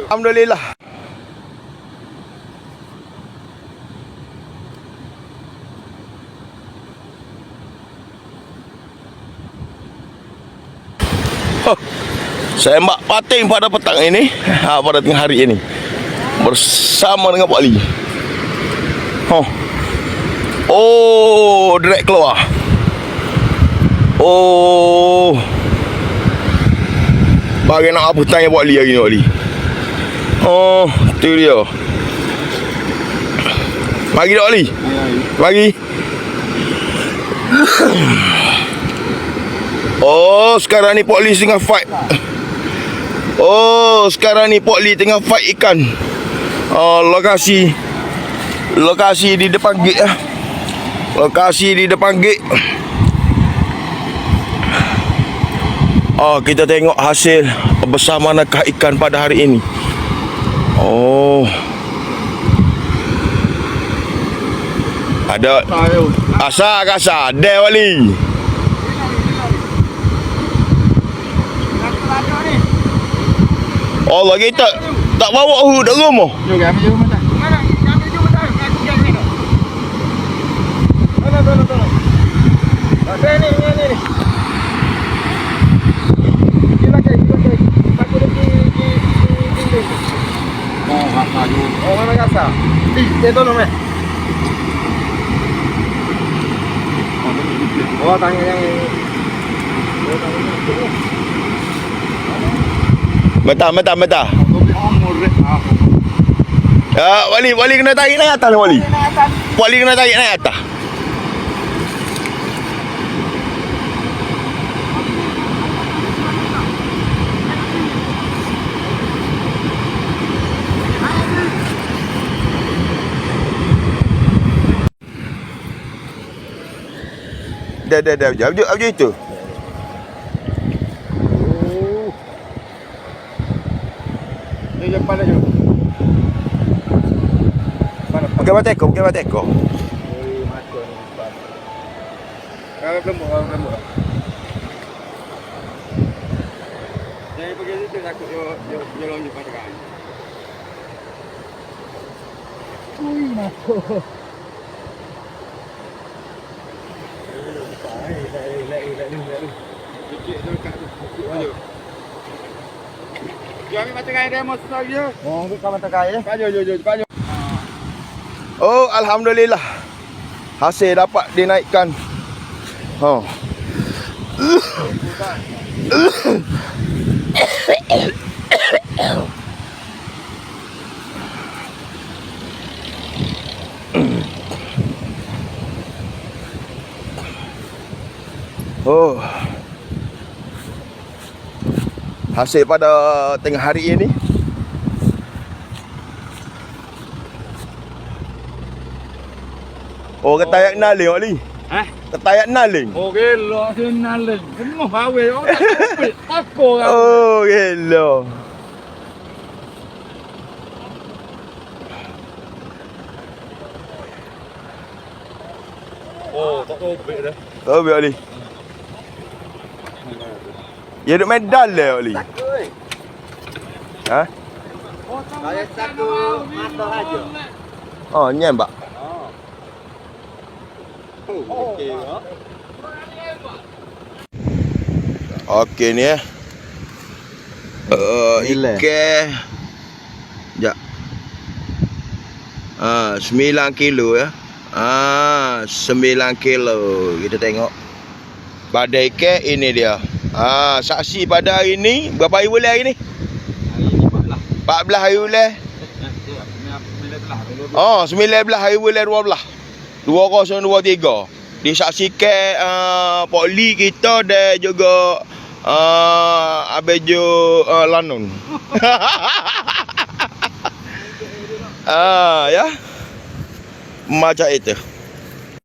Alhamdulillah. Saya mak pating pada petang ini, pada tengah hari ini, bersama dengan Pak Ali. Oh, direct keluar. Oh, bagi nak apa tanya Pak Ali hari ni, Pak Ali? Oh, tu dia. Bagi tak, Pak Ali? Bagi. Oh, sekarang ni Pak Ali tengah fight. Oh, sekarang ni Pak Ali tengah fight ikan. Oh, lokasi di depan gate lah. Lokasi di depan gate. Oh, kita tengok hasil besar manakah ikan pada hari ini. Oh, ada kasar Deh Wali. Allah, kita tak bawa hu dak rumah. Jom ambil rumah tak. Mana? Ambil rumah tak. Aku jangan ni. Tolong. Saya ni. Silakan. Aku lagi di. Oh, kasar ju. Oh, mana kasar? Dia tolong meh. Oh, tanya yang Mata. Wali kena tarik naik atas Wali. Wali kena tarik naik atas. Dah. Apa itu? Depan aja. Pakai bateko. Mati ni. Kalau kamu. Jangan pergi situ takut dia lonjak pada kau. Ui, masuk. Sikit dekat tu. Ayo. Dia ambil mata kain dia mau susah dia. Oh, ambil mata kain. Paju. Oh, alhamdulillah. Hasil dapat dinaikkan. Oh. Hasil pada tengah hari ini. Oh, ketayak naling, Wali. Ketayak naling. Oh, gelok dia naling. Semua hawe orang takut. Oh, gelok. Oh, tak robek dah. Robek, Wali. Ya duk medal dah, Wali. Ha? Saya satu mata aja. Oh, nyembak. Okey. Okey ni ikan. Sekejap. 9 kilo ya. 9 kilo. Kita tengok. Badai ikan ini dia. Saksi pada hari ni. Berapa hari bulan hari ni? Hari 14 hari bulan. 19 hari bulan 2023 disaksikan Pak Li kita dan juga Abejo Lanun. Ya. Macam itu.